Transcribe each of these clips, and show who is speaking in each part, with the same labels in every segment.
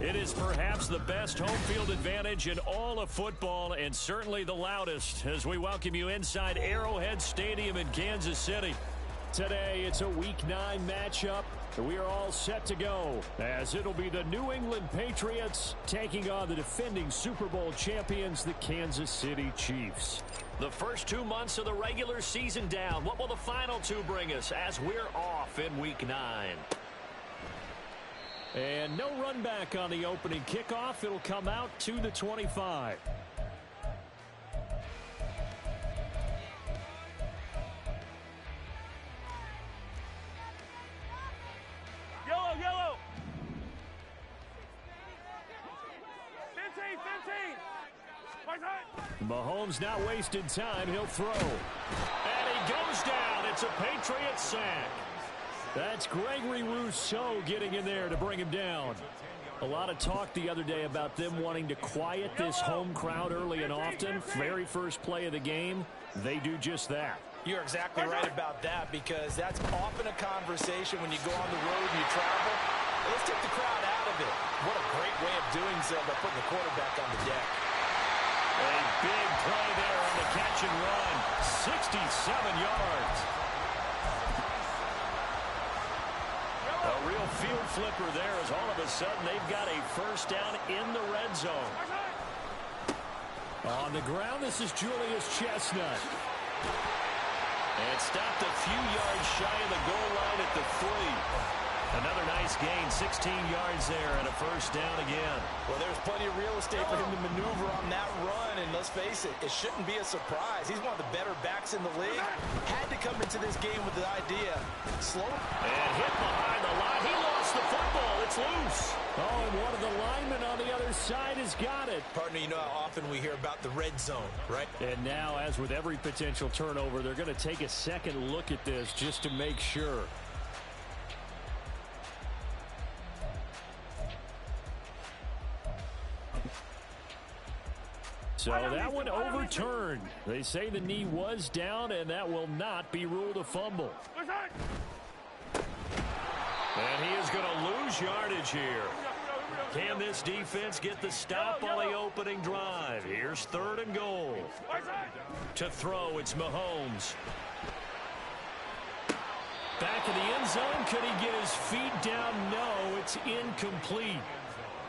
Speaker 1: It is perhaps the best home field advantage in all of football and certainly the loudest as we welcome you inside Arrowhead Stadium in Kansas City. Today, it's a Week 9 matchup. We are all set to go as it'll be the New England Patriots taking on the defending Super Bowl champions, the Kansas City Chiefs. The first 2 months of the regular season down. What will the final 2 bring us as we're off in Week 9? And no run back on the opening kickoff. It'll come out to the 25.
Speaker 2: Yellow. 15.
Speaker 1: Mahomes not wasting time. He'll throw. And he goes down. It's a Patriots sack. That's Gregory Rousseau getting in there to bring him down. A lot of talk the other day about them wanting to quiet this home crowd early and often. Very first play of the game, they do just that.
Speaker 3: You're exactly right about that, because that's often a conversation when you go on the road and you travel. Let's take the crowd out of it. What a great way of doing so by putting the quarterback on the deck.
Speaker 1: A big play there on the catch and run. 67 yards. A real field flipper there as all of a sudden they've got a first down in the red zone. On the ground, this is Julius Chestnut. And stopped a few yards shy of the goal line at the 3. Another nice gain, 16 yards there and a first down again.
Speaker 3: Well, there's plenty of real estate for him to maneuver on that run, and let's face it, it shouldn't be a surprise. He's one of the better backs in the league. Had to come into this game with the idea. Slow.
Speaker 1: And hit behind the line. He lost the football. It's loose. Oh, and one of the linemen on the other side has got it.
Speaker 3: Partner, you know how often we hear about the red zone, right?
Speaker 1: And now, as with every potential turnover, they're going to take a second look at this just to make sure. So that one overturned. They say the knee was down, and that will not be ruled a fumble. And he is going to lose yardage here. Can this defense get the stop on the opening drive? Here's 3rd and goal. To throw, it's Mahomes. Back in the end zone. Could he get his feet down? No, it's incomplete.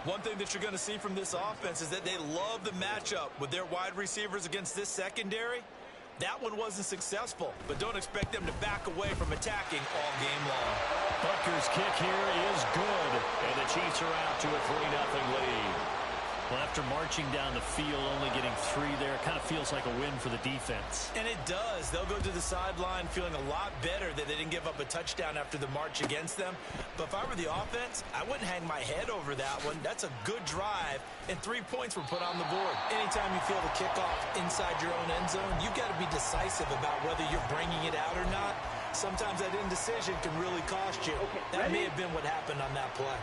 Speaker 3: One thing that you're going to see from this offense is that they love the matchup with their wide receivers against this secondary. That one wasn't successful, but don't expect them to back away from attacking all game long.
Speaker 1: Butker's kick here is good, and the Chiefs are out to a 3-0 lead. Well, after marching down the field, only getting 3 there, it kind of feels like a win for the defense.
Speaker 3: And it does. They'll go to the sideline feeling a lot better that they didn't give up a touchdown after the march against them. But if I were the offense, I wouldn't hang my head over that one. That's a good drive, and 3 points were put on the board. Anytime you feel the kickoff inside your own end zone, you've got to be decisive about whether you're bringing it out or not. Sometimes that indecision can really cost you. That may have been what happened on that play.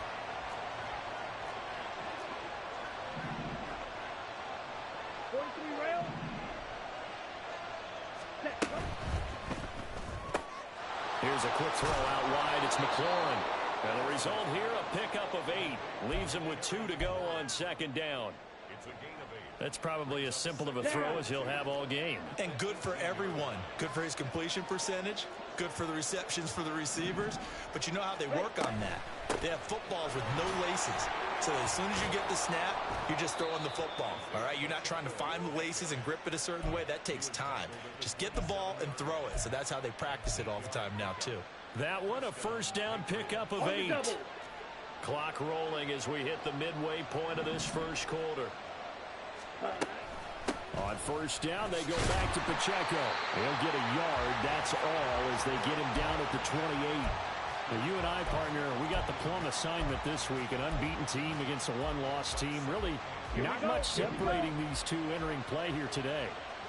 Speaker 1: Here's a quick throw out wide. It's McLaurin. And the result here, a pickup of 8. Leaves him with 2 to go on 2nd down. That's probably as simple of a throw as he'll have all game.
Speaker 3: And good for everyone. Good for his completion percentage. Good for the receptions for the receivers. But you know how they work on that. They have footballs with no laces. So as soon as you get the snap, you're just throwing the football. All right, you're not trying to find the laces and grip it a certain way. That takes time. Just get the ball and throw it. So that's how they practice it all the time now, too.
Speaker 1: That one, a first down pickup of 8. Clock rolling as we hit the midway point of this first quarter. On first down, they go back to Pacheco. He'll get a yard. That's all as they get him down at the 28. Now, you and I, partner, we got the plum assignment this week. An unbeaten team against a one-loss team. Really not much separating these two entering play here today.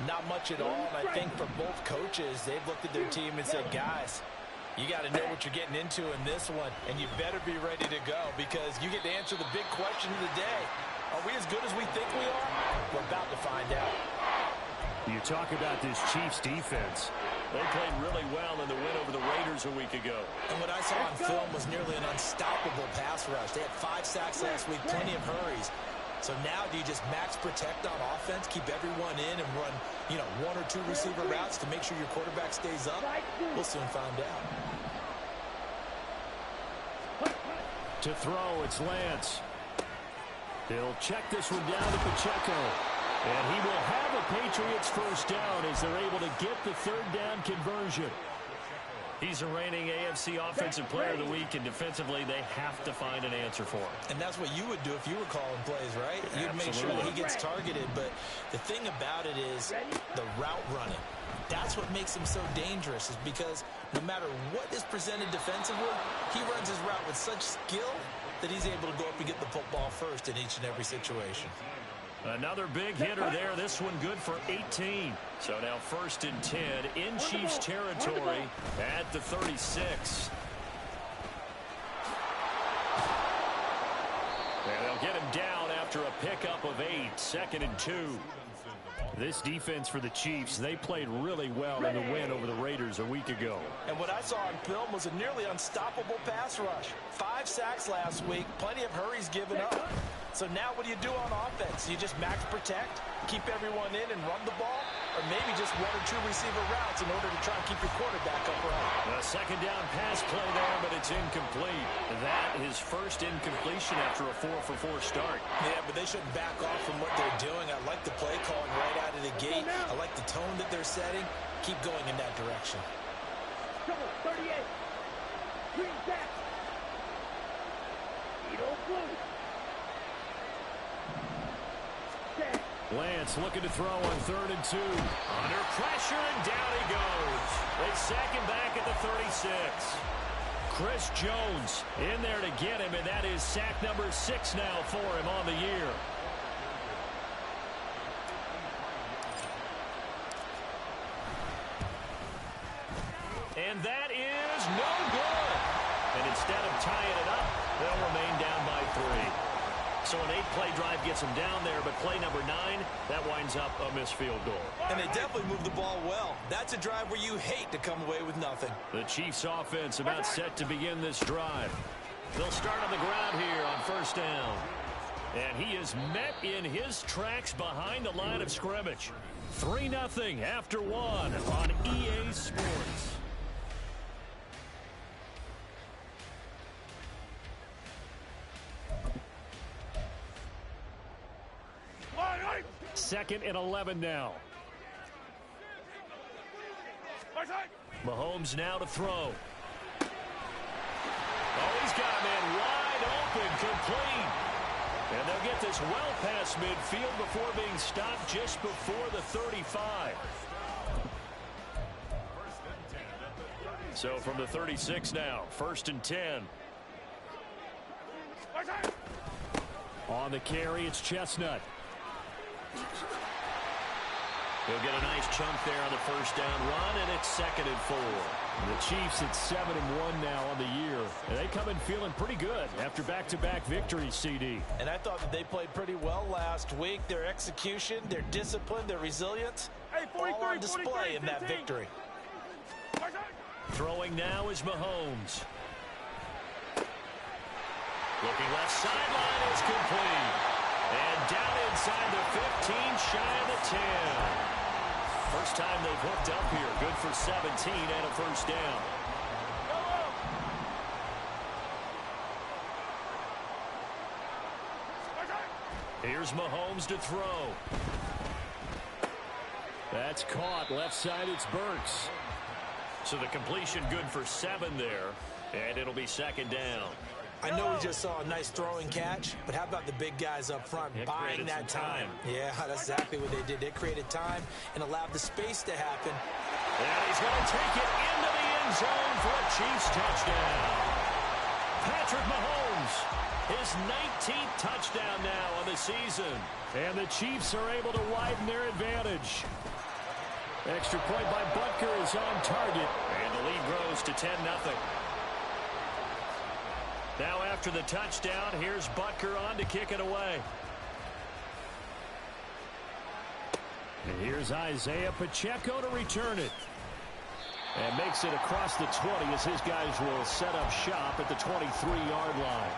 Speaker 3: Not much at all. And I think for both coaches, they've looked at their team and said, guys, you got to know what you're getting into in this one, and you better be ready to go because you get to answer the big question of the day. Are we as good as we think we are? We're about to find out.
Speaker 1: You talk about this Chiefs defense. They played really well in the win over the Raiders a week ago.
Speaker 3: And what I saw on film was nearly an unstoppable pass rush. They had 5 sacks last week, plenty of hurries. So now do you just max protect on offense, keep everyone in, and run, 1 or 2 receiver routes to make sure your quarterback stays up? We'll soon find out.
Speaker 1: To throw, it's Lance. He'll check this one down to Pacheco. And he will have a Patriots first down as they're able to get the third down conversion. He's a reigning AFC Offensive Player of the Week, and defensively they have to find an answer for him.
Speaker 3: And that's what you would do if you were calling plays, right? You'd make sure that he gets targeted. But the thing about it is the route running. That's what makes him so dangerous, is because no matter what is presented defensively, he runs his route with such skill that he's able to go up and get the football first in each and every situation.
Speaker 1: Another big hitter there. This one good for 18. So now 1st and 10 in Chiefs territory at the 36. And they'll get him down after a pickup of 8. 2nd and 2. This defense for the Chiefs, they played really well in the win over the Raiders a week ago.
Speaker 3: And what I saw on film was a nearly unstoppable pass rush. 5 sacks last week, plenty of hurries given up. So now what do you do on offense? You just max protect, keep everyone in and run the ball, or maybe just 1 or 2 receiver routes in order to try and keep your quarterback upright.
Speaker 1: A 2nd down pass play there, but it's incomplete. That is first incompletion after a 4-for-4 start.
Speaker 3: Yeah, but they shouldn't back off from what they're doing. I like the play calling right out of the gate. I like the tone that they're setting. Keep going in that direction.
Speaker 2: 38. Green back. Blue.
Speaker 1: Lance looking to throw on 3rd and 2. Under pressure, and down he goes. They sack him back at the 36. Chris Jones in there to get him, and that is sack number 6 now for him on the year. And that is no good. And instead of tying it up, they'll remain down by 3. So an 8-play drive gets him down there, but play number 9, that winds up a missed field goal.
Speaker 3: And they definitely moved the ball well. That's a drive where you hate to come away with nothing.
Speaker 1: The Chiefs offense about set to begin this drive. They'll start on the ground here on 1st down. And he is met in his tracks behind the line of scrimmage. 3-0 after 1 on EA Sports. Second and 11 now. Mahomes now to throw. Oh, he's got a man wide open, complete. And they'll get this well past midfield before being stopped just before the 35. So from the 36 now, 1st and 10. On the carry, it's Chestnut. He'll get a nice chunk there on the 1st down run, and it's 2nd and 4. The Chiefs at 7-1 now on the year. And they come in feeling pretty good after back-to-back victories, CD.
Speaker 3: And I thought that they played pretty well last week. Their execution, their discipline, their resilience, all on display in that victory.
Speaker 1: Throwing now is Mahomes. Looking left sideline, is complete. And down inside the 15, shy of the 10. First time they've hooked up here. Good for 17 and a 1st down. Here's Mahomes to throw. That's caught. Left side, it's Burks. So the completion good for 7 there. And it'll be 2nd down.
Speaker 3: I know we just saw a nice throwing catch, but how about the big guys up front buying that time? Yeah, that's exactly what they did. They created time and allowed the space to happen.
Speaker 1: And he's going to take it into the end zone for a Chiefs touchdown. Patrick Mahomes, his 19th touchdown now on the season. And the Chiefs are able to widen their advantage. Extra point by Butker is on target. And the lead grows to 10-0. Now after the touchdown, here's Butker on to kick it away. And here's Isaiah Pacheco to return it. And makes it across the 20 as his guys will set up shop at the 23-yard line.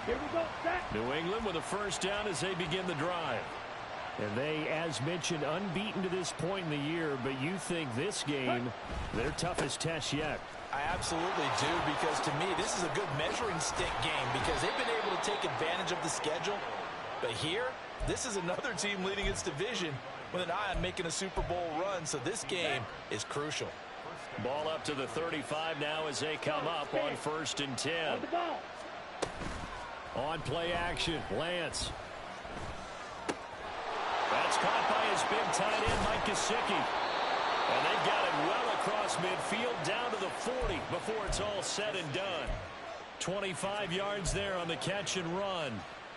Speaker 2: Here we go, set.
Speaker 1: New England with a first down as they begin the drive. And they, as mentioned, unbeaten to this point in the year, but you think this game, their toughest test yet.
Speaker 3: I absolutely do, because to me, this is a good measuring stick game because they've been able to take advantage of the schedule. But here, this is another team leading its division with an eye on making a Super Bowl run, so this game is crucial.
Speaker 1: Ball up to the 35 now as they come up on 1st and 10.
Speaker 2: On the ball.
Speaker 1: On play action, Lance. That's caught by his big tight end, Mike Gesicki. And they've got it well across midfield down to the 40 before it's all said and done. 25 yards there on the catch and run.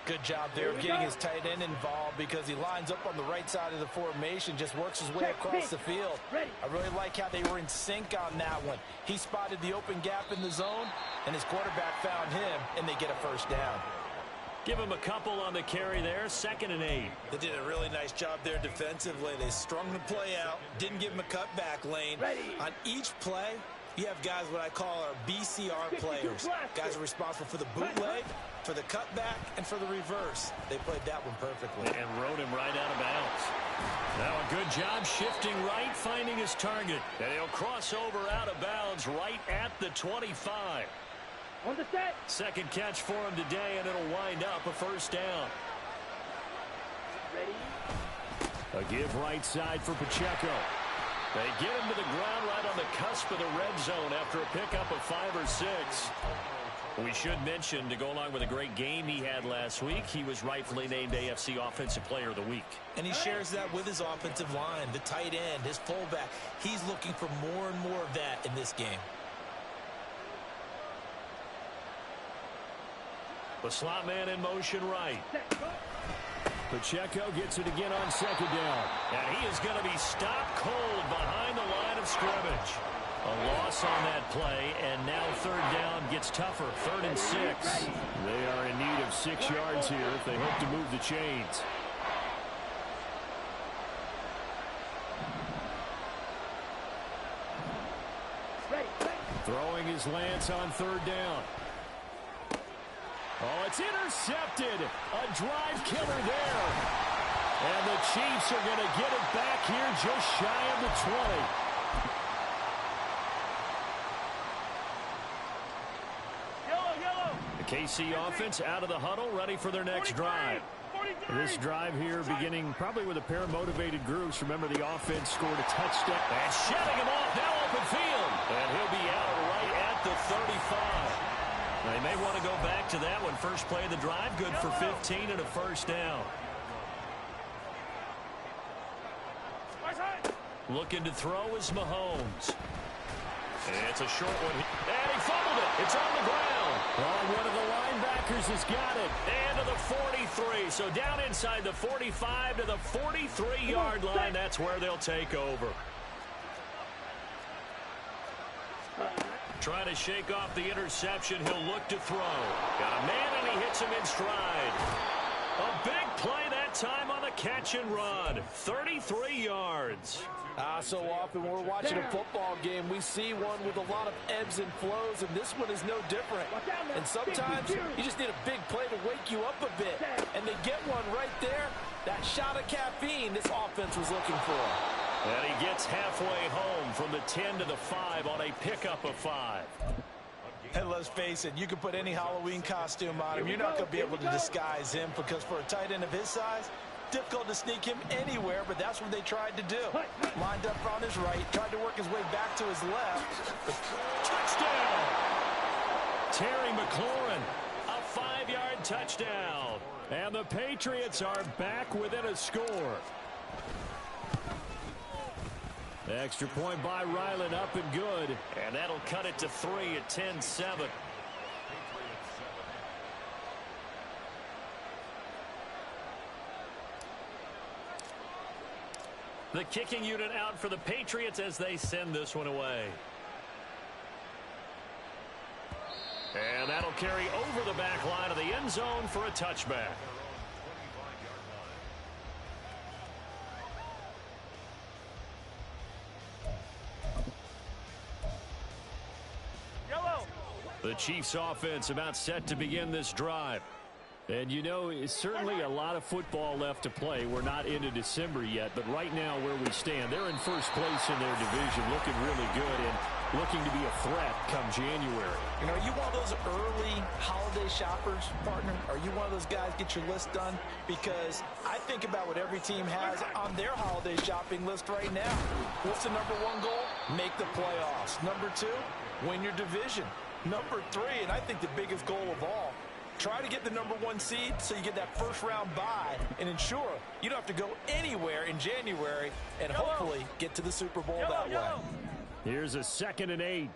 Speaker 3: Good job there of getting his tight end involved because he lines up on the right side of the formation, just works his way across the field. I really like how they were in sync on that one. He spotted the open gap in the zone, and his quarterback found him, and they get a first down.
Speaker 1: Give him a couple on the carry there, 2nd and 8.
Speaker 3: They did a really nice job there defensively. They strung the play out, didn't give him a cutback lane. On each play, you have guys what I call our BCR players. Guys are responsible for the bootleg, for the cutback, and for the reverse. They played that one perfectly.
Speaker 1: And rode him right out of bounds. Now a good job shifting right, finding his target. And he'll cross over out of bounds right at the 25.
Speaker 2: On the set.
Speaker 1: Second catch for him today, and it'll wind up a first down.
Speaker 2: Ready.
Speaker 1: A give right side for Pacheco. They get him to the ground right on the cusp of the red zone after a pickup of 5 or 6. We should mention, to go along with a great game he had last week, he was rightfully named AFC Offensive Player of the Week.
Speaker 3: And he shares that with his offensive line, the tight end, his fullback. He's looking for more and more of that in this game.
Speaker 1: The slot man in motion right. Pacheco gets it again on 2nd down. And he is going to be stopped cold behind the line of scrimmage. A loss on that play, and now 3rd down gets tougher. 3rd and 6. They are in need of 6 yards here if they hope to move the chains. Throwing his Lance on 3rd down. Oh, it's intercepted. A drive killer there. And the Chiefs are going to get it back here just shy of the 20. The KC offense out of the huddle, ready for their next drive. This drive here beginning probably with a pair of motivated groups. Remember, the offense scored a touchdown. And shutting him off now open field. And he'll be out right at the 35. They may want to go back to that one. First play of the drive, good for 15 and a first down. Looking to throw is Mahomes. It's a short one. And he fumbled it. It's on the ground. Oh, one of the linebackers has got it. And to the 43. So down inside the 45 to the 43-yard line. That's where they'll take over. Trying to shake off the interception. He'll look to throw. Got a man, and he hits him in stride. A big play that time on the catch and run. 33 yards.
Speaker 3: So often when we're watching a football game, we see one with a lot of ebbs and flows, and this one is no different. And sometimes you just need a big play to wake you up a bit. And they get one right there. That shot of caffeine this offense was looking for.
Speaker 1: And he gets halfway home from the 10 to the 5 on a pickup of 5.
Speaker 3: And let's face it, you can put any Halloween costume on him. You're not going to be able to disguise him because for a tight end of his size, difficult to sneak him anywhere, but that's what they tried to do. Lined up on his right, tried to work his way back to his left.
Speaker 1: Touchdown! Terry McLaurin, a 5-yard touchdown. And the Patriots are back within a score. Extra point by Ryland, up and good. And that'll cut it to 3 at 10-7. The kicking unit out for the Patriots as they send this one away. And that'll carry over the back line of the end zone for a touchback. The Chiefs offense about set to begin this drive.
Speaker 4: And you know, it's certainly a lot of football left to play. We're not into December yet, but right now where we stand, they're in first place in their division, looking really good and looking to be a threat come January.
Speaker 3: You know, are you one of those early holiday shoppers, partner? Are you one of those guys get your list done? Because I think about what every team has on their holiday shopping list right now. What's the number one goal? Make the playoffs. Number two, win your division. Number three, and I think the biggest goal of all, try to get the number one seed so you get that first round bye and ensure you don't have to go anywhere in January and hopefully get to the Super Bowl that way.
Speaker 4: Here's a 2nd and 8.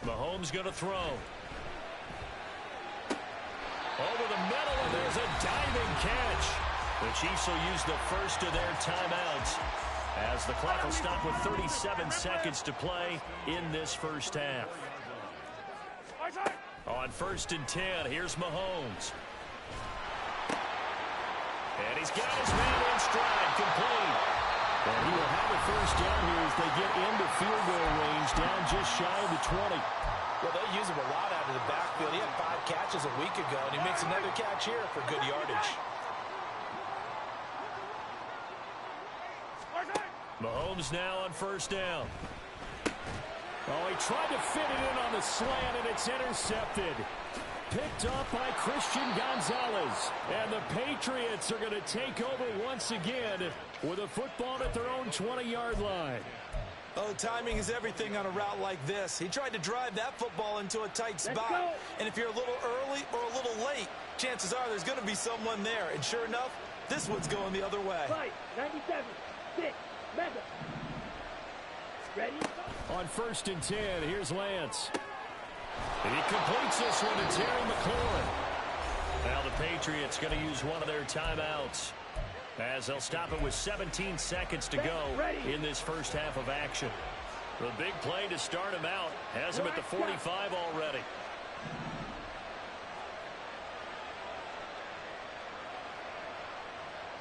Speaker 1: Mahomes going to throw. Over the middle, and there's a diving catch. The Chiefs will use the first of their timeouts as the clock will stop with 37 seconds to play in this first half. On 1st and 10, here's Mahomes. And he's got his man in stride, complete.
Speaker 4: And he will have a first down here as they get into field goal range, down just shy of the 20.
Speaker 3: Well, they use him a lot out of the backfield. He had 5 catches a week ago, and he makes another catch here for good yardage.
Speaker 1: Mahomes now on 1st down.
Speaker 4: Oh, he tried to fit it in on the slant, and it's intercepted. Picked up by Christian Gonzalez. And the Patriots are going to take over once again with a football at their own 20-yard line.
Speaker 3: Oh, timing is everything on a route like this. He tried to drive that football into a tight spot. And if you're a little early or a little late, chances are there's going to be someone there. And sure enough, this one's going the other way.
Speaker 2: 97, 6, mega. Ready?
Speaker 4: On 1st and 10, here's Lance.
Speaker 1: And he completes this one to Terry McLaurin. Now the Patriots going to use one of their timeouts as they'll stop it with 17 seconds to go in this first half of action. The big play to start him out has him at the 45 already.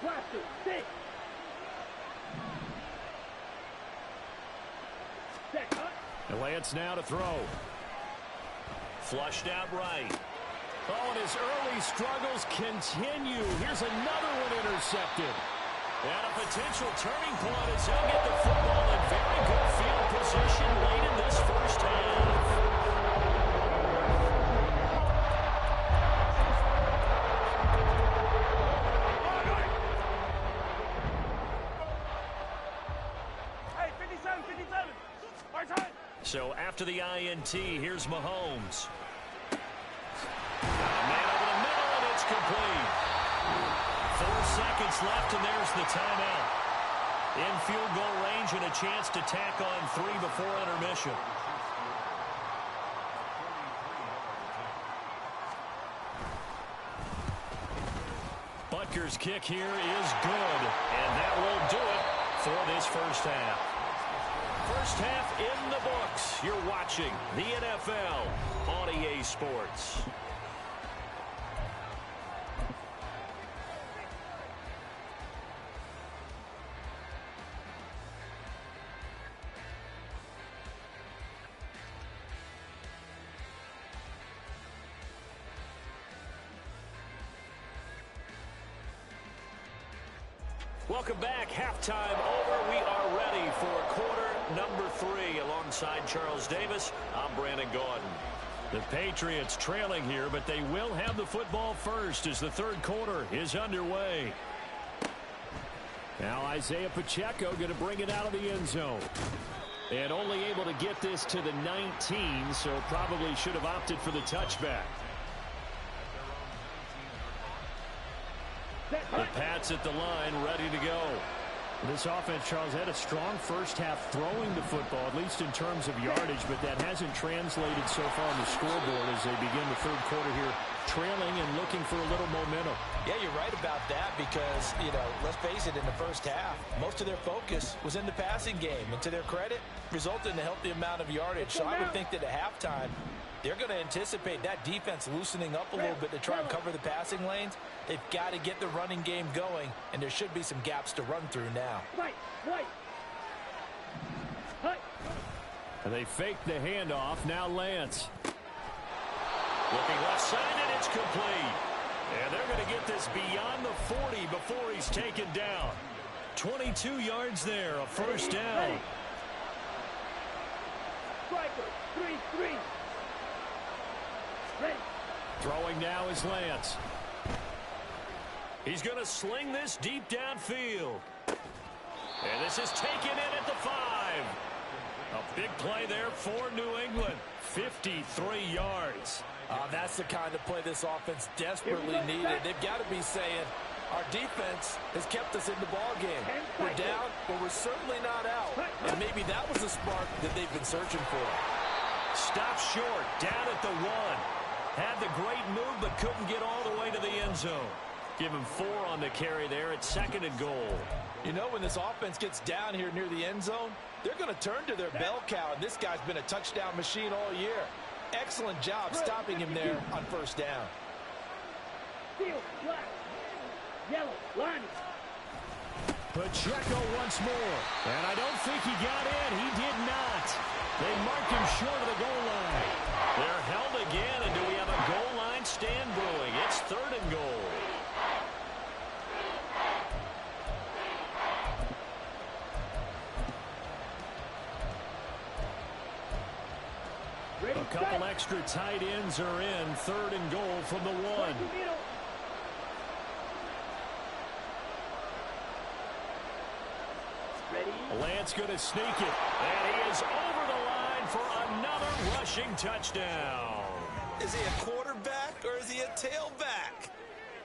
Speaker 2: Blaster, 6.
Speaker 4: And Lance now to throw.
Speaker 1: Flushed out right.
Speaker 4: Oh, and his early struggles continue. Here's another one intercepted.
Speaker 1: And a potential turning point as he'll get the football in very good field position late in this first half. So after the INT, here's Mahomes. Man over the middle, and it's complete. 4 seconds left, and there's the timeout. In field goal range and a chance to tack on 3 before intermission. Butker's kick here is good, and that will do it for this first half. First half in the books. You're watching the NFL on EA Sports. Welcome back. Halftime over. We are ready for quarter number 3. Alongside Charles Davis, I'm Brandon Gaudin. The Patriots trailing here, but they will have the football first as the third quarter is underway.
Speaker 4: Now Isaiah Pacheco going to bring it out of the end zone. And only able to get this to the 19, so probably should have opted for the touchback.
Speaker 1: The Pats at the line, ready to go.
Speaker 4: This offense, Charles, had a strong first half throwing the football, at least in terms of yardage, but that hasn't translated so far on the scoreboard as they begin the third quarter here, trailing and looking for a little momentum.
Speaker 3: Yeah, you're right about that because, you know, let's face it, in the first half, most of their focus was in the passing game. And to their credit, resulted in a healthy amount of yardage. So I would think that at halftime, they're going to anticipate that defense loosening up a little bit to try and cover the passing lanes. They've got to get the running game going, and there should be some gaps to run through now.
Speaker 4: And they fake the handoff. Now Lance.
Speaker 1: Looking left side, and it's complete. And they're going to get this beyond the 40 before he's taken down. 22 yards there, a first down.
Speaker 2: Striker, 3-3. Ready.
Speaker 1: Throwing now is Lance. He's going to sling this deep downfield. And this is taken in at the 5. A big play there for New England. 53 yards.
Speaker 3: That's the kind of play this offense desperately needed. They've got to be saying, our defense has kept us in the ball game. We're down, but we're certainly not out. And maybe that was the spark that they've been searching for.
Speaker 1: Stopped short, down at the 1. Had the great move, but couldn't get all the way to the end zone. Give him 4 on the carry there at 2nd and goal.
Speaker 3: You know, when this offense gets down here near the end zone, they're going to turn to their bell cow, and this guy's been a touchdown machine all year. Excellent job stopping him there on first down.
Speaker 2: Field, black. Yellow, line.
Speaker 4: Pacheco once more. And I don't think he got in. He did not. They marked him short of the goal line.
Speaker 1: They're held again, and do we have a goal line stand brewing? It's 3rd and goal.
Speaker 4: A couple extra tight ends are in. 3rd and goal from the 1. Lance going to sneak it.
Speaker 1: And he is over the line for another rushing touchdown.
Speaker 3: Is he a quarterback or is he a tailback?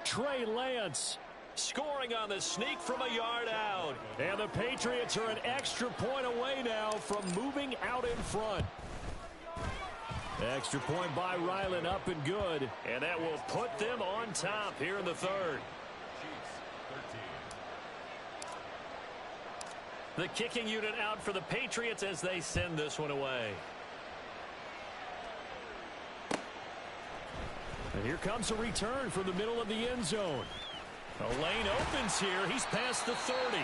Speaker 4: Trey Lance
Speaker 1: scoring on the sneak from a yard out.
Speaker 4: And the Patriots are an extra point away now from moving out in front. Extra point by Ryland, up and good.
Speaker 1: And that will put them on top here in the 3rd. The kicking unit out for the Patriots as they send this one away.
Speaker 4: And here comes a return from the middle of the end zone.
Speaker 1: A lane opens here. He's past the 30.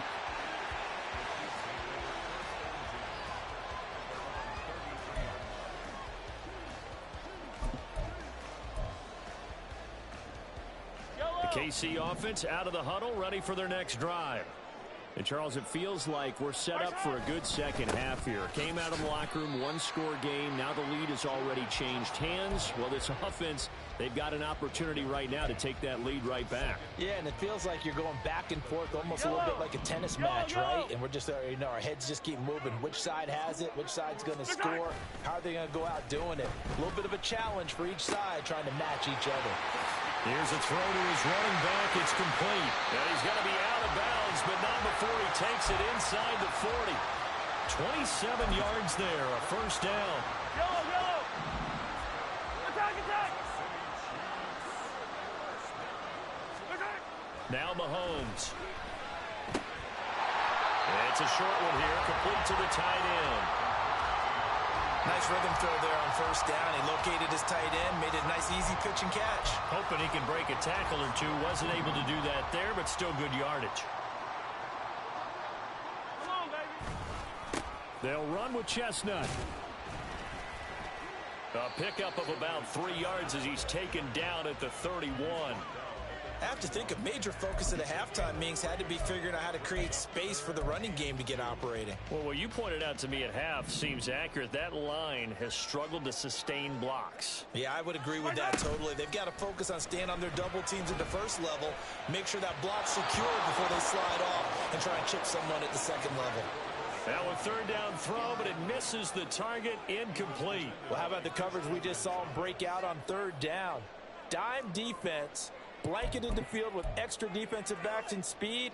Speaker 1: The KC offense out of the huddle, ready for their next drive. And, Charles, it feels like we're set up for a good second half here. Came out of the locker room, one-score game. Now the lead has already changed hands. Well, this offense, they've got an opportunity right now to take that lead right back.
Speaker 3: Yeah, and it feels like you're going back and forth almost a little bit like a tennis match, right? And we're just, you know, our heads just keep moving. Which side has it? Which side's going to score? How are they going to go out doing it? A little bit of a challenge for each side trying to match each other.
Speaker 1: Here's a throw to his running back. It's complete. And he's going to be out of bounds, but not before he takes it inside the 40. 27 yards there, a first down.
Speaker 2: Yellow. Attack.
Speaker 1: Now Mahomes. It's a short one here, complete to the tight end.
Speaker 3: Nice rhythm throw there on first down. He located his tight end, made it a nice easy pitch and catch.
Speaker 1: Hoping he can break a tackle or two. Wasn't able to do that there, but still good yardage.
Speaker 2: Come on, baby.
Speaker 4: They'll run with Chestnut.
Speaker 1: A pickup of about 3 yards as he's taken down at the 31.
Speaker 3: I have to think a major focus at the halftime meetings had to be figuring out how to create space for the running game to get operating.
Speaker 1: Well, what you pointed out to me at half seems accurate. That line has struggled to sustain blocks.
Speaker 3: Yeah, I would agree with that totally. They've got to focus on staying on their double teams at the first level, make sure that block's secure before they slide off, and try and chip someone at the second level.
Speaker 1: Now a third down throw, but it misses the target, incomplete.
Speaker 3: Well, how about the coverage we just saw him break out on third down? Dime defense, blanketed the field with extra defensive backs and speed,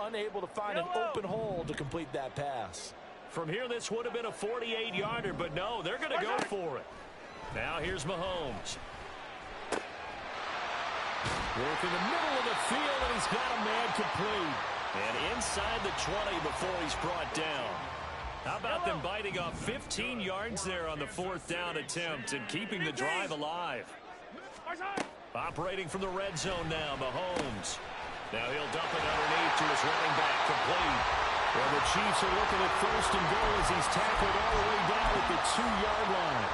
Speaker 3: unable to find an open hole to complete that pass.
Speaker 1: From here, this would have been a 48-yarder, but no, they're going to go for it. Now here's Mahomes.
Speaker 4: Work in the middle of the field, and he's got a man complete.
Speaker 1: And inside the 20 before he's brought down. How about them biting off 15 yards there on the fourth down attempt and keeping the drive alive? Operating from the red zone now, Mahomes. Now he'll dump it underneath to his running back, complete.
Speaker 4: And the Chiefs are looking at first and goal as he's tackled all the way down at the 2-yard line.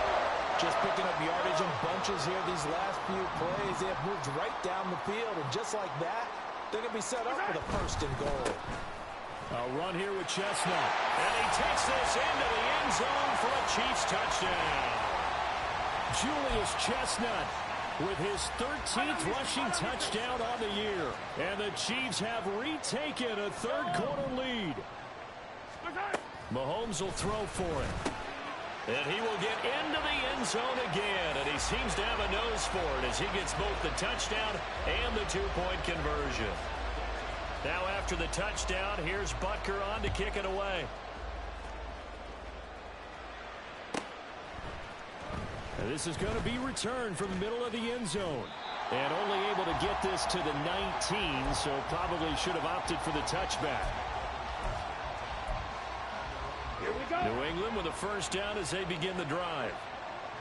Speaker 3: Just picking up yardage in bunches here these last few plays. They have moved right down the field, and just like that, they're going to be set up for the first and goal.
Speaker 4: A run here with Chestnut.
Speaker 1: And he takes this into the end zone for a Chiefs touchdown.
Speaker 4: Julius Chestnut with his 13th rushing touchdown on the year. And the Chiefs have retaken a third-quarter lead.
Speaker 1: Mahomes will throw for it. And he will get into the end zone again. And he seems to have a nose for it as he gets both the touchdown and the two-point conversion. Now after the touchdown, here's Butker on to kick it away.
Speaker 4: And this is going to be returned from the middle of the end zone. And only able to get this to the 19, so probably should have opted for the touchback.
Speaker 2: Here we go.
Speaker 1: New England with a first down as they begin the drive.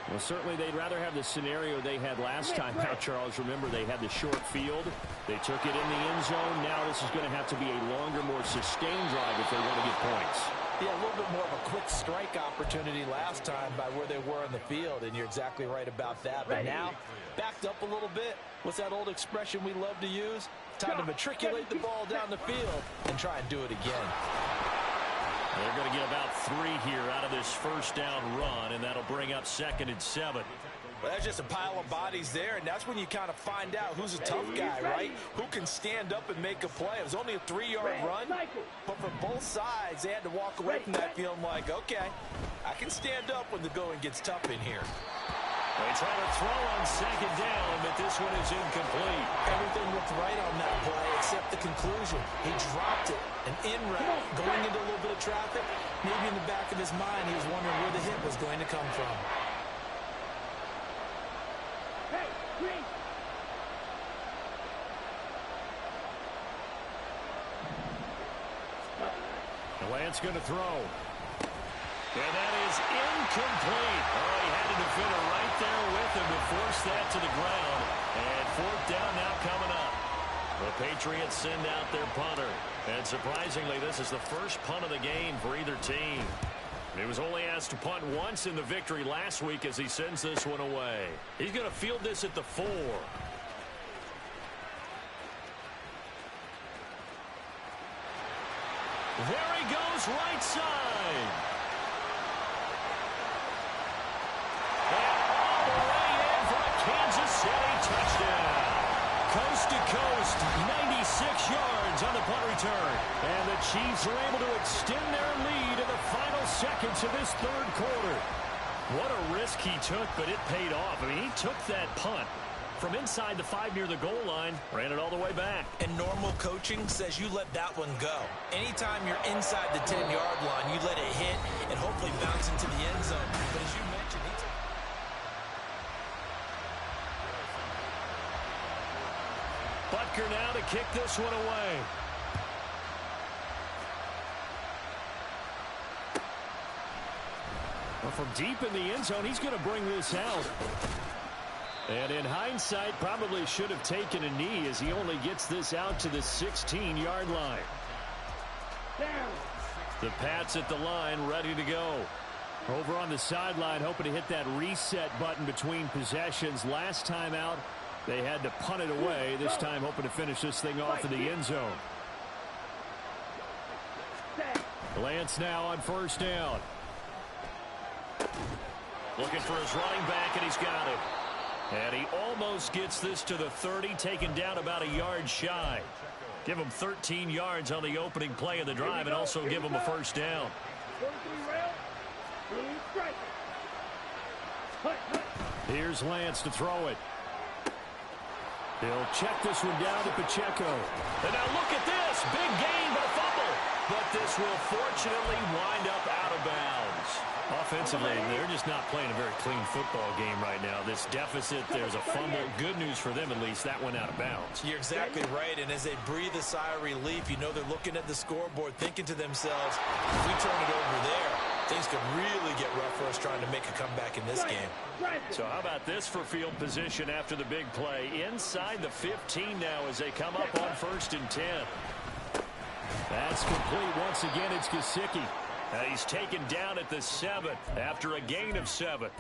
Speaker 4: Well, certainly they'd rather have the scenario they had last time out, Charles. Remember, they had the short field. They took it in the end zone. Now this is going to have to be a longer, more sustained drive if they want to get points.
Speaker 3: Yeah, a little bit more of a quick strike opportunity last time by where they were in the field, and you're exactly right about that. But now, backed up a little bit. What's that old expression we love to use? Time to matriculate the ball down the field and try and do it again.
Speaker 1: They're going to get about 3 here out of this first down run, and that'll bring up 2nd and 7.
Speaker 3: Well, that's just a pile of bodies there, and that's when you kind of find out who's a tough guy, right? Who can stand up and make a play. It was only a 3-yard run, but for both sides, they had to walk away from that feeling like, okay, I can stand up when the going gets tough in here.
Speaker 1: They try to throw on 2nd down, but this one is incomplete.
Speaker 3: Everything looked right on that play except the conclusion. He dropped it, an in route, going into a little bit of traffic. Maybe in the back of his mind, he was wondering where the hit was going to come from.
Speaker 2: Hey, green.
Speaker 1: Lance going to throw. And that is incomplete. Oh, he had a defender right there with him to force that to the ground. And 4th down now coming up. The Patriots send out their punter. And surprisingly, this is the first punt of the game for either team. He was only asked to punt once in the victory last week as he sends this one away. He's going to field this at the 4. There he goes, right side. And all the way in for a Kansas City touchdown. Coast to coast, 96 yards on the punt return. And the Chiefs are able to extend their lead in the final seconds of this third quarter. What a risk he took, but it paid off. I mean, he took that punt from inside the 5 near the goal line, ran it all the way back.
Speaker 3: And normal coaching says you let that one go. Anytime you're inside the 10-yard line, you let it hit and hopefully bounce into the end zone. But as you mentioned, he took...
Speaker 1: Butker now to kick this one away. Well, from deep in the end zone, he's going to bring this out. And in hindsight, probably should have taken a knee as he only gets this out to the 16-yard line.
Speaker 2: Down.
Speaker 1: The Pats at the line, ready to go.
Speaker 4: Over on the sideline, hoping to hit that reset button between possessions. Last time out, they had to punt it away. This time, hoping to finish this thing off in the end zone. Lance now on first down.
Speaker 1: Looking for his running back, and he's got it. And he almost gets this to the 30, taken down about a yard shy. Give him 13 yards on the opening play of the drive and also give him a first down.
Speaker 4: Here's Lance to throw it. He'll check this one down to Pacheco.
Speaker 1: And now look at this. Big gain, but a fumble. But this will fortunately wind up out of bounds. Offensively, they're just not playing a very clean football game right now. This deficit, there's a fumble. Good news for them, at least. That went out of bounds.
Speaker 3: You're exactly right, and as they breathe a sigh of relief, you know they're looking at the scoreboard, thinking to themselves, if we turn it over there, things could really get rough for us trying to make a comeback in this game.
Speaker 1: So how about this for field position after the big play? Inside the 15 now as they come up on 1st and 10.
Speaker 4: That's complete once again. It's Gesicki.
Speaker 1: He's taken down at the 7 after a gain of 7.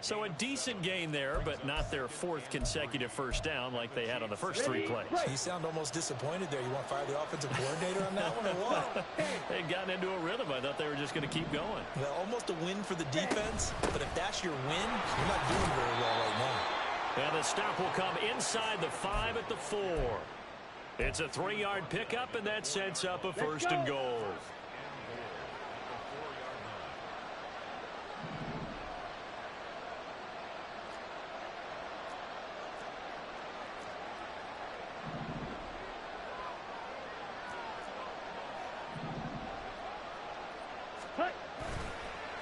Speaker 1: So a decent gain there, but not their 4th consecutive first down like they had on the first 3 plays.
Speaker 3: You sound almost disappointed there. You want to fire the offensive coordinator on that one or what?
Speaker 1: They'd gotten into a rhythm. I thought they were just going to keep going.
Speaker 3: Well, almost a win for the defense, but if that's your win, you're not doing very well right now.
Speaker 1: And the stop will come inside the 5 at the 4. It's a 3-yard pickup, and that sets up a 1st and goal.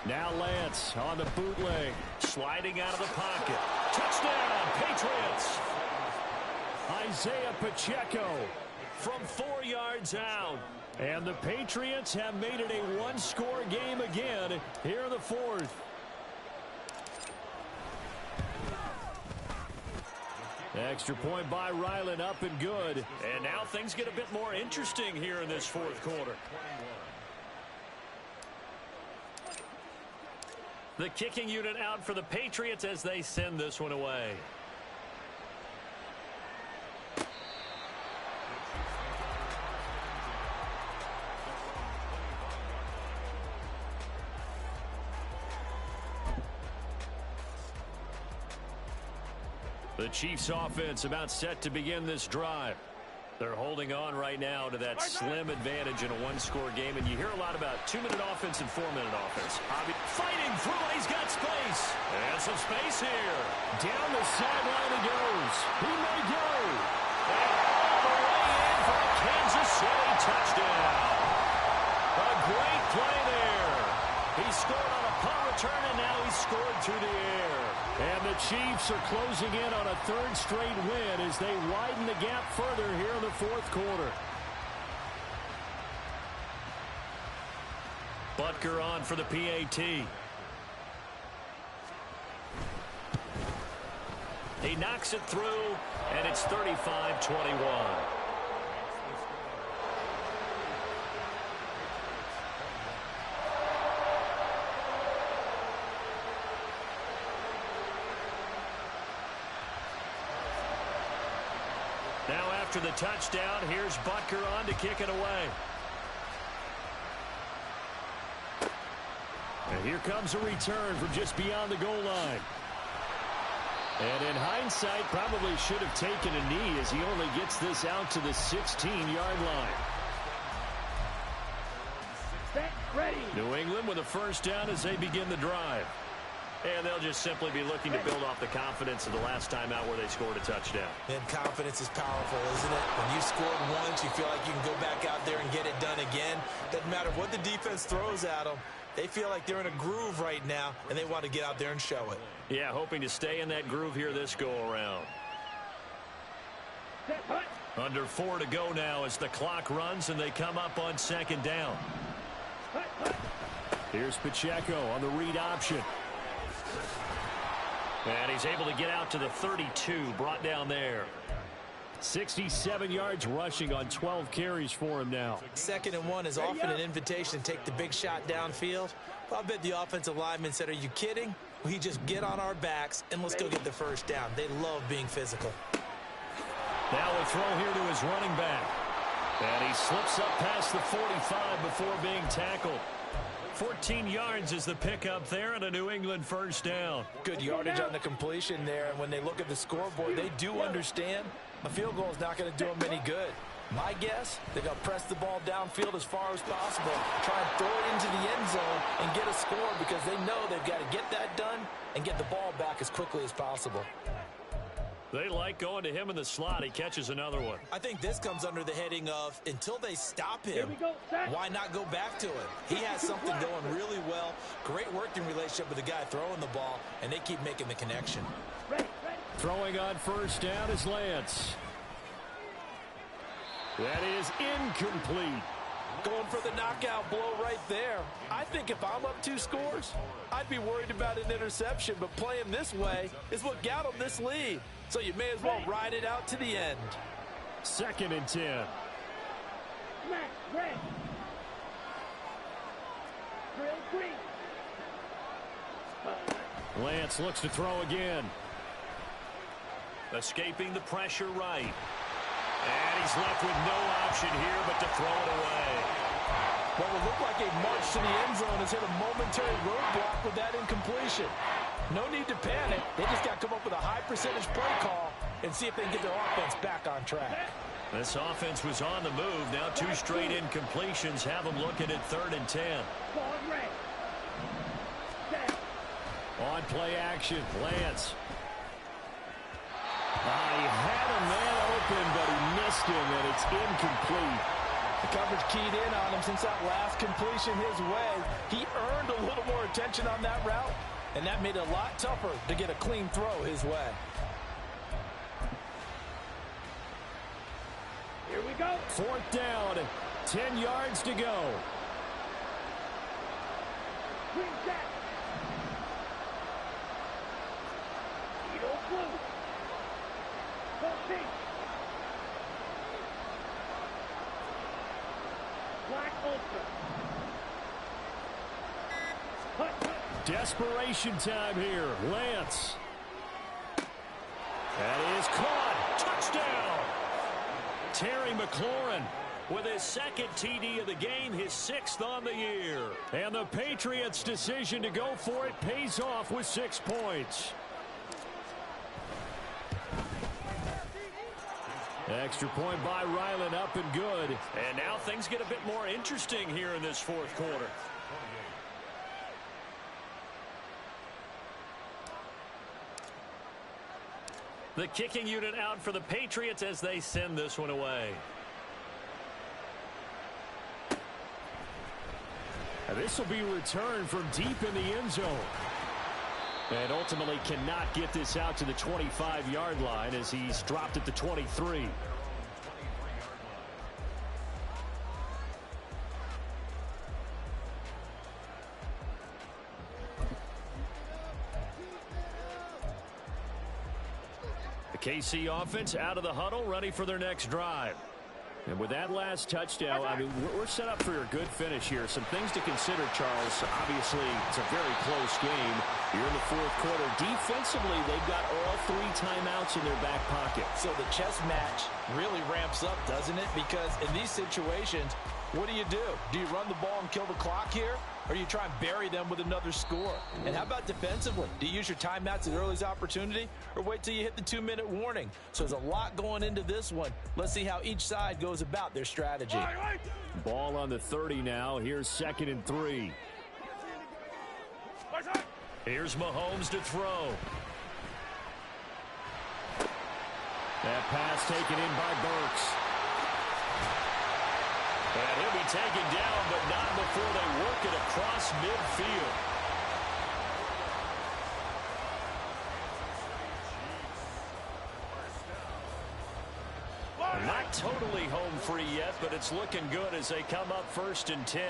Speaker 4: Now Lance on the bootleg.
Speaker 1: Sliding out of the pocket. Touchdown, Patriots.
Speaker 4: Isaiah Pacheco
Speaker 1: From 4 yards out.
Speaker 4: And the Patriots have made it a one-score game again here in the 4th. Extra point by Ryland, up and good.
Speaker 1: And now things get a bit more interesting here in this 4th quarter. The kicking unit out for the Patriots as they send this one away. The Chiefs offense about set to begin this drive. They're holding on right now to that slim advantage in a one-score game, and you hear a lot about 2-minute offense and 4-minute offense. Fighting through, he's got space. And some space here.
Speaker 4: Down the sideline he goes. He may go.
Speaker 1: And all the way in for a Kansas City touchdown. A great play there. He scored on a punt return, and now he's scored through the air.
Speaker 4: And the Chiefs are closing in on a 3rd straight win as they widen the gap further here in the 4th quarter.
Speaker 1: Butker on for the PAT. He knocks it through, and it's 35-21. Now after the touchdown, here's Butker on to kick it away.
Speaker 4: And here comes a return from just beyond the goal line. And in hindsight, probably should have taken a knee as he only gets this out to the 16-yard line.
Speaker 2: Set, ready.
Speaker 1: New England with a 1st down as they begin the drive. And they'll just simply be looking to build off the confidence of the last time out where they scored a touchdown.
Speaker 3: And confidence is powerful, isn't it? When you scored once, you feel like you can go back out there and get it done again. Doesn't matter what the defense throws at them. They feel like they're in a groove right now, and they want to get out there and show it.
Speaker 1: Yeah, hoping to stay in that groove here this go-around. Under 4 to go now as the clock runs, and they come up on 2nd down.
Speaker 4: Here's Pacheco on the read option.
Speaker 1: And he's able to get out to the 32, brought down there.
Speaker 4: 67 yards rushing on 12 carries for him now.
Speaker 3: 2nd and 1 is often an invitation to take the big shot downfield. I bet the offensive lineman said, are you kidding? We just get on our backs and let's go get the 1st down. They love being physical.
Speaker 1: Now a throw here to his running back. And he slips up past the 45 before being tackled. 14 yards is the pickup there and a New England 1st down.
Speaker 3: Good yardage on the completion there. And when they look at the scoreboard, they do understand a field goal is not going to do them any good. My guess, they're going to press the ball downfield as far as possible, try and throw it into the end zone and get a score because they know they've got to get that done and get the ball back as quickly as possible.
Speaker 1: They like going to him in the slot. He catches another one.
Speaker 3: I think this comes under the heading of until they stop him, why not go back to it? He has something going really well. Great working relationship with the guy throwing the ball, and they keep making the connection.
Speaker 4: Throwing on 1st down is Lance. That is incomplete.
Speaker 5: Going for the knockout blow right there. I think if I'm up 2 scores, I'd be worried about an interception, but playing this way is what got them this lead. So you may as well ride it out to the end.
Speaker 4: 2nd and 10.
Speaker 2: match, red. Drill green.
Speaker 4: Lance looks to throw again.
Speaker 1: Escaping the pressure right. And he's left with no option here but to throw it away.
Speaker 5: What would look like a march to the end zone has hit a momentary roadblock with that incompletion. No need to panic. They just got to come up with a high percentage play call and see if they can get their offense back on track.
Speaker 1: This offense was on the move. Now 2 straight incompletions have them looking at 3rd and 10.
Speaker 2: Ball red. Set.
Speaker 4: On play action, Lance. He had a man open, but he missed him, and it's incomplete.
Speaker 5: The coverage keyed in on him since that last completion his way. He earned a little more attention on that route, and that made it a lot tougher to get a clean throw his way.
Speaker 2: Here we go.
Speaker 4: 4th down, 10 yards to go.
Speaker 2: Green set. Eagle blue. Go pink. Black ultra. Hut.
Speaker 4: Desperation time here. Lance. That is caught. Touchdown. Terry McLaurin with his 2nd TD of the game, his 6th on the year. And the Patriots' decision to go for it pays off with 6 points. Extra point by Ryland, up and good.
Speaker 1: And now things get a bit more interesting here in this 4th quarter. The kicking unit out for the Patriots as they send this one away.
Speaker 4: This will be returned from deep in the end zone. And ultimately cannot get this out to the 25-yard line as he's dropped at the 23. The KC offense out of the huddle, ready for their next drive. And with that last touchdown, I mean, we're set up for a good finish here. Some things to consider, Charles. Obviously, it's a very close game. You're in the 4th quarter. Defensively, they've got all 3 timeouts in their back pocket.
Speaker 5: So the chess match really ramps up, doesn't it? Because in these situations, what do? Do you run the ball and kill the clock here? Or do you try and bury them with another score? And how about defensively? Do you use your timeouts at earliest opportunity? Or wait till you hit the 2-minute warning? So there's a lot going into this one. Let's see how each side goes about their strategy.
Speaker 4: Ball on the 30 now. Here's 2nd and 3.
Speaker 1: Here's Mahomes to throw.
Speaker 4: That pass taken in by Burks.
Speaker 1: And he'll be taken down, but not before they work it across midfield. Not totally home free yet, but it's looking good as they come up 1st and 10.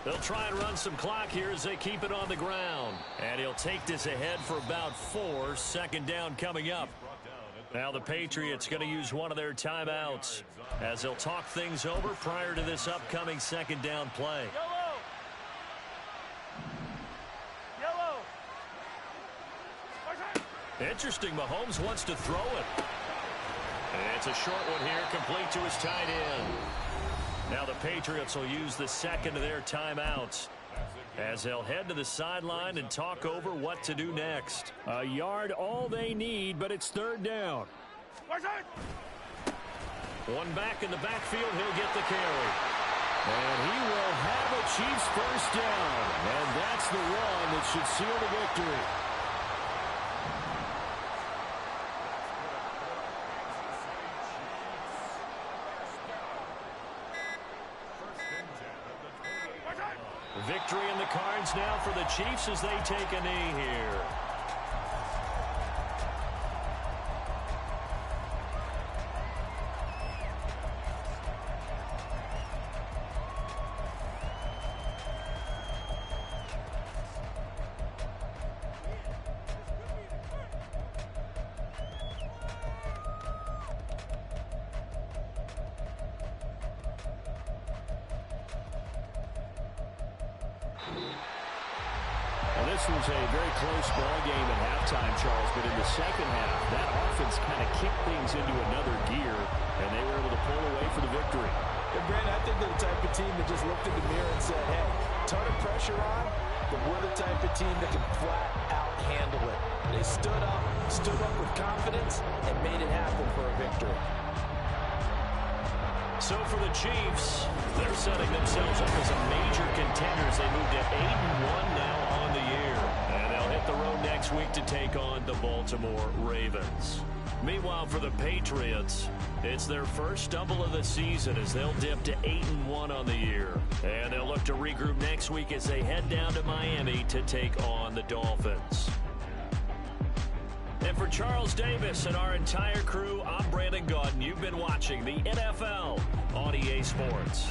Speaker 1: They'll try and run some clock here as they keep it on the ground. And he'll take this ahead for about 4. 2nd down coming up. Now the Patriots going to use one of their timeouts as they'll talk things over prior to this upcoming 2nd down play.
Speaker 2: Yellow.
Speaker 1: Interesting, Mahomes wants to throw it. And it's a short one here, complete to his tight end. Now the Patriots will use the 2nd of their timeouts as they'll head to the sideline and talk over what to do next.
Speaker 4: A yard all they need, but it's 3rd down.
Speaker 1: One back in the backfield, he'll get the carry.
Speaker 4: And he will have a Chiefs 1st down. And that's the one that should seal the victory.
Speaker 1: Victory in the cards now for the Chiefs as they take a knee here.
Speaker 4: And this was a very close ball game at halftime, Charles, but in the second half, that offense kind of kicked things into another gear, and they were able to pull away for the victory.
Speaker 5: And Brandon, I think they're the type of team that just looked in the mirror and said, hey, ton of pressure on, but we're the type of team that can flat out handle it. They stood up with confidence, and made it happen for a victory.
Speaker 1: So for the Chiefs, they're setting themselves up as a major contender as they move to 8-1 now on the year. And they'll hit the road next week to take on the Baltimore Ravens. Meanwhile, for the Patriots, it's their first stumble of the season as they'll dip to 8-1 on the year. And they'll look to regroup next week as they head down to Miami to take on the Dolphins. And for Charles Davis and our entire crew, I'm Brandon Gaudin. You've been watching the NFL on EA Sports.